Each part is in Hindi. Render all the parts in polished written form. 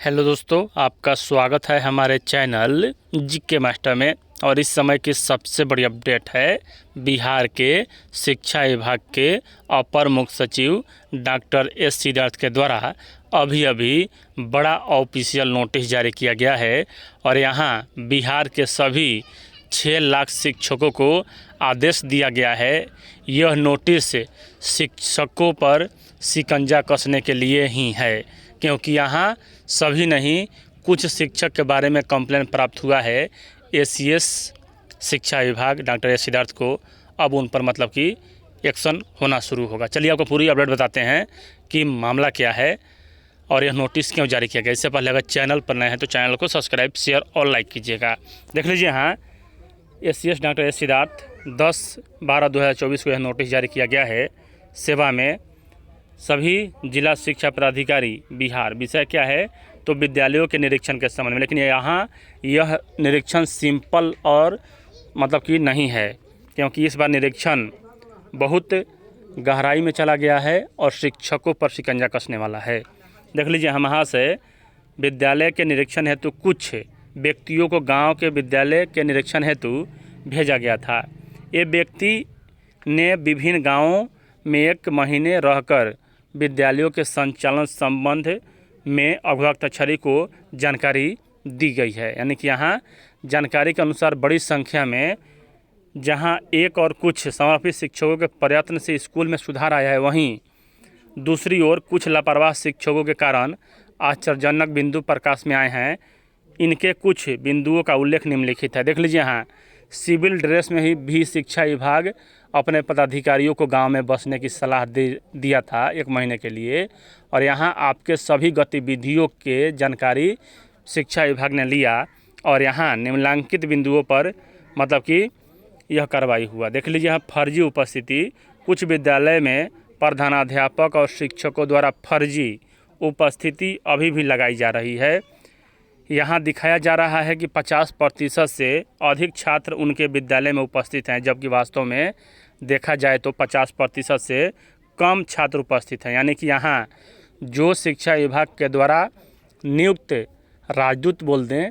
हेलो दोस्तों, आपका स्वागत है हमारे चैनल जीके मास्टर में। और इस समय की सबसे बड़ी अपडेट है बिहार के शिक्षा विभाग के अपर मुख्य सचिव डॉक्टर एस सिद्धार्थ के द्वारा अभी बड़ा ऑफिशियल नोटिस जारी किया गया है। और यहाँ बिहार के सभी 6 लाख शिक्षकों को आदेश दिया गया है। यह नोटिस शिक्षकों पर शिकंजा कसने के लिए ही है, क्योंकि यहाँ सभी नहीं, कुछ शिक्षक के बारे में कंप्लेन प्राप्त हुआ है एसीएस शिक्षा विभाग डॉक्टर एस सिद्धार्थ को। अब उन पर मतलब कि एक्शन होना शुरू होगा। चलिए आपको पूरी अपडेट बताते हैं कि मामला क्या है और यह नोटिस क्यों जारी किया गया। इससे पहले अगर चैनल पर नए हैं तो चैनल को सब्सक्राइब, शेयर और लाइक कीजिएगा। देख लीजिए, यहाँ एसीएस डॉक्टर एस सिद्धार्थ 10/12/2024 को यह नोटिस जारी किया गया है। सेवा में सभी जिला शिक्षा पदाधिकारी बिहार। विषय क्या है तो विद्यालयों के निरीक्षण के संबंध में। लेकिन यहाँ यह निरीक्षण सिंपल और मतलब कि नहीं है, क्योंकि इस बार निरीक्षण बहुत गहराई में चला गया है और शिक्षकों पर शिकंजा कसने वाला है। देख लीजिए, हम यहाँ से विद्यालय के निरीक्षण हेतु कुछ व्यक्तियों को गांव के विद्यालय के निरीक्षण हेतु भेजा गया था। ये व्यक्ति ने विभिन्न गांवों में 1 महीने रहकर विद्यालयों के संचालन संबंध में अभिभावक को जानकारी दी गई है। यानी कि यहाँ जानकारी के अनुसार बड़ी संख्या में जहाँ एक और कुछ समर्पित शिक्षकों के प्रयत्न से स्कूल में सुधार आया है, वहीं दूसरी ओर कुछ लापरवाह शिक्षकों के कारण आश्चर्यजनक बिंदु प्रकाश में आए हैं। इनके कुछ बिंदुओं का उल्लेख निम्नलिखित है। देख लीजिए, यहाँ सिविल ड्रेस में ही भी शिक्षा विभाग अपने पदाधिकारियों को गांव में बसने की सलाह दिया था 1 महीने के लिए। और यहाँ आपके सभी गतिविधियों के जानकारी शिक्षा विभाग ने लिया और यहाँ निम्नलिखित बिंदुओं पर मतलब कि यह कार्रवाई हुआ। देख लीजिए, यहाँ फर्जी उपस्थिति। कुछ विद्यालय में प्रधानाध्यापक और शिक्षकों द्वारा फर्जी उपस्थिति अभी भी लगाई जा रही है। यहाँ दिखाया जा रहा है कि 50% से अधिक छात्र उनके विद्यालय में उपस्थित हैं, जबकि वास्तव में देखा जाए तो 50% से कम छात्र उपस्थित हैं। यानी कि यहाँ जो शिक्षा विभाग के द्वारा नियुक्त राजदूत बोल दें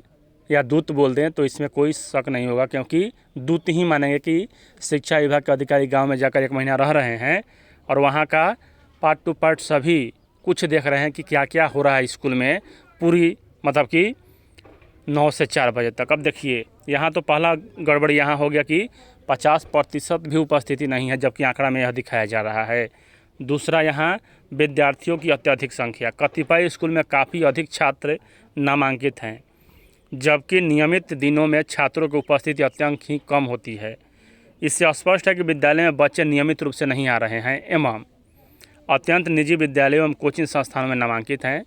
या दूत बोल दें तो इसमें कोई शक नहीं होगा, क्योंकि दूत ही मानेंगे कि शिक्षा विभाग के अधिकारी गाँव में जाकर 1 महीना रह रहे हैं और वहाँ का पार्ट टू पार्ट सभी कुछ देख रहे हैं कि क्या क्या हो रहा है स्कूल में, पूरी मतलब कि 9 से 4 बजे तक। अब देखिए, यहाँ तो पहला गड़बड़ यहाँ हो गया कि 50% भी उपस्थिति नहीं है, जबकि आंकड़ा में यह दिखाया जा रहा है। दूसरा, यहाँ विद्यार्थियों की अत्यधिक संख्या। कतिपय स्कूल में काफ़ी अधिक छात्र नामांकित हैं, जबकि नियमित दिनों में छात्रों की उपस्थिति अत्यंत ही कम होती है। इससे स्पष्ट है कि विद्यालय में बच्चे नियमित रूप से नहीं आ रहे हैं एवं अत्यंत निजी विद्यालयों एवं कोचिंग संस्थानों में नामांकित हैं।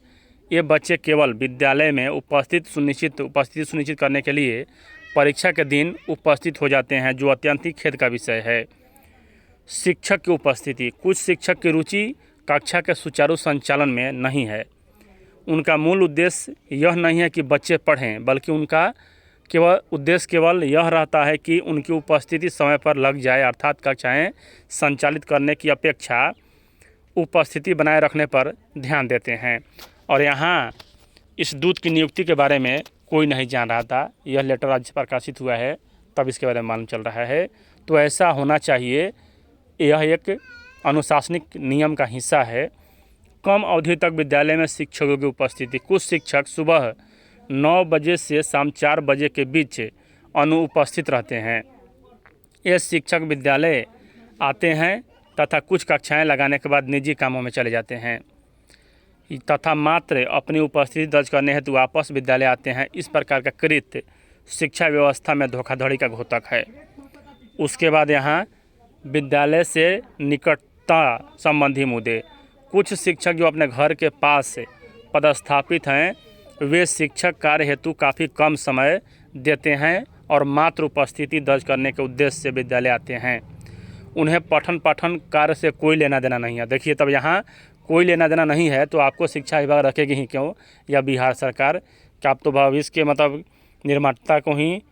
ये बच्चे केवल विद्यालय में उपस्थिति सुनिश्चित करने के लिए परीक्षा के दिन उपस्थित हो जाते हैं, जो अत्यंत ही खेद का विषय है। शिक्षक की उपस्थिति। कुछ शिक्षक की रुचि कक्षा के सुचारू संचालन में नहीं है। उनका मूल उद्देश्य यह नहीं है कि बच्चे पढ़ें, बल्कि उनका उद्देश्य केवल यह रहता है कि उनकी उपस्थिति समय पर लग जाए, अर्थात कक्षाएँ संचालित करने की अपेक्षा उपस्थिति बनाए रखने पर ध्यान देते हैं। और यहाँ इस दूत की नियुक्ति के बारे में कोई नहीं जान रहा था। यह लेटर आज प्रकाशित हुआ है, तब इसके बारे में मालूम चल रहा है। तो ऐसा होना चाहिए, यह एक अनुशासनिक नियम का हिस्सा है। कम अवधि तक विद्यालय में शिक्षकों की उपस्थिति। कुछ शिक्षक सुबह 9 बजे से शाम 4 बजे के बीच अनुपस्थित रहते हैं। ये शिक्षक विद्यालय आते हैं तथा कुछ कक्षाएं लगाने के बाद निजी कामों में चले जाते हैं तथा मात्र अपनी उपस्थिति दर्ज करने हेतु वापस विद्यालय आते हैं। इस प्रकार का कृत्य शिक्षा व्यवस्था में धोखाधड़ी का घोतक है। उसके बाद यहाँ विद्यालय से निकटता संबंधी मुद्दे। कुछ शिक्षक जो अपने घर के पास पदस्थापित हैं, वे शिक्षक कार्य हेतु काफ़ी कम समय देते हैं और मात्र उपस्थिति दर्ज करने के उद्देश्य से विद्यालय आते हैं। उन्हें पठन पाठन कार्य से कोई लेना देना नहीं है। देखिए, तब यहाँ कोई लेना देना नहीं है तो आपको शिक्षा विभाग रखेगी ही क्यों, या बिहार सरकार, कि आप तो भविष्य के मतलब निर्माता को ही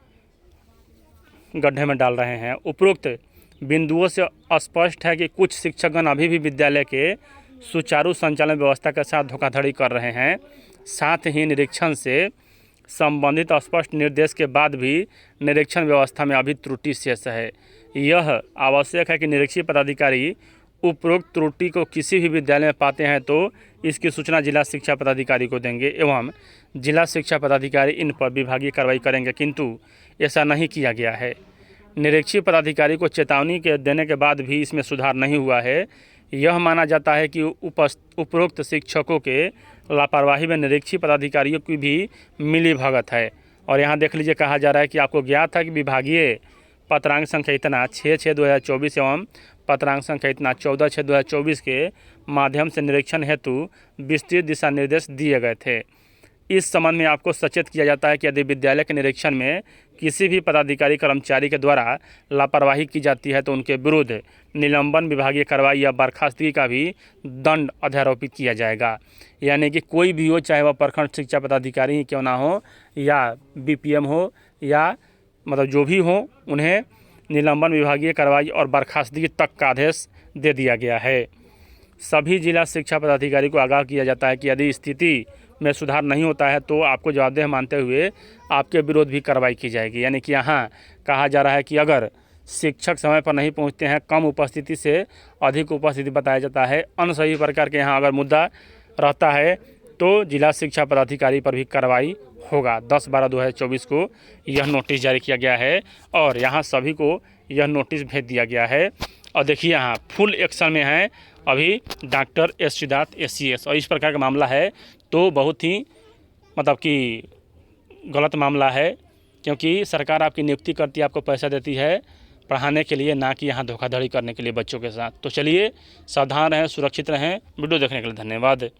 गड्ढे में डाल रहे हैं। उपरोक्त बिंदुओं से स्पष्ट है कि कुछ शिक्षकगण अभी भी विद्यालय के सुचारू संचालन व्यवस्था के साथ धोखाधड़ी कर रहे हैं। साथ ही निरीक्षण से संबंधित स्पष्ट निर्देश के बाद भी निरीक्षण व्यवस्था में अभी त्रुटि शेष है। यह आवश्यक है कि निरीक्षी पदाधिकारी उपरोक्त त्रुटि को किसी भी विद्यालय में पाते हैं तो इसकी सूचना जिला शिक्षा पदाधिकारी को देंगे एवं जिला शिक्षा पदाधिकारी इन पर विभागीय कार्रवाई करेंगे, किंतु ऐसा नहीं किया गया है। निरीक्षी पदाधिकारी को चेतावनी के देने के बाद भी इसमें सुधार नहीं हुआ है। यह माना जाता है कि उपरोक्त शिक्षकों के लापरवाही में निरीक्षी पदाधिकारियों की भी मिलीभगत है। और यहाँ देख लीजिए, कहा जा रहा है कि आपको ज्ञात है कि विभागीय पत्रांक संख्या इतना 6/6/2024 एवं पत्रांक संख्या इतना 14/6/2024 के माध्यम से निरीक्षण हेतु विस्तृत दिशा निर्देश दिए गए थे। इस संबंध में आपको सचेत किया जाता है कि यदि विद्यालय के निरीक्षण में किसी भी पदाधिकारी कर्मचारी के द्वारा लापरवाही की जाती है तो उनके विरुद्ध निलंबन, विभागीय कार्रवाई या बर्खास्तगी का भी दंड अध्यारोपित किया जाएगा। यानी कि कोई भी हो, चाहे वह प्रखंड शिक्षा पदाधिकारी ही क्यों ना हो या बीपीएम हो या मतलब जो भी हो, उन्हें निलंबन, विभागीय कार्रवाई और बर्खास्तगी तक का आदेश दे दिया गया है। सभी जिला शिक्षा पदाधिकारी को आगाह किया जाता है कि यदि स्थिति में सुधार नहीं होता है तो आपको जवाबदेह मानते हुए आपके विरोध भी कार्रवाई की जाएगी। यानी कि यहाँ कहा जा रहा है कि अगर शिक्षक समय पर नहीं पहुँचते हैं, कम उपस्थिति से अधिक उपस्थिति बताया जाता है, अन्य सभी प्रकार के यहाँ अगर मुद्दा रहता है तो जिला शिक्षा पदाधिकारी पर भी कार्रवाई होगा। 10/12/2024 को यह नोटिस जारी किया गया है और यहाँ सभी को यह नोटिस भेज दिया गया है। और देखिए यहाँ फुल एक्शन में है अभी डॉक्टर एस सिद्धार्थ SCS, और इस प्रकार का मामला है तो बहुत ही मतलब कि गलत मामला है, क्योंकि सरकार आपकी नियुक्ति करती है, आपको पैसा देती है पढ़ाने के लिए, ना कि यहाँ धोखाधड़ी करने के लिए बच्चों के साथ। तो चलिए सावधान रहें, सुरक्षित रहें। वीडियो देखने के लिए धन्यवाद।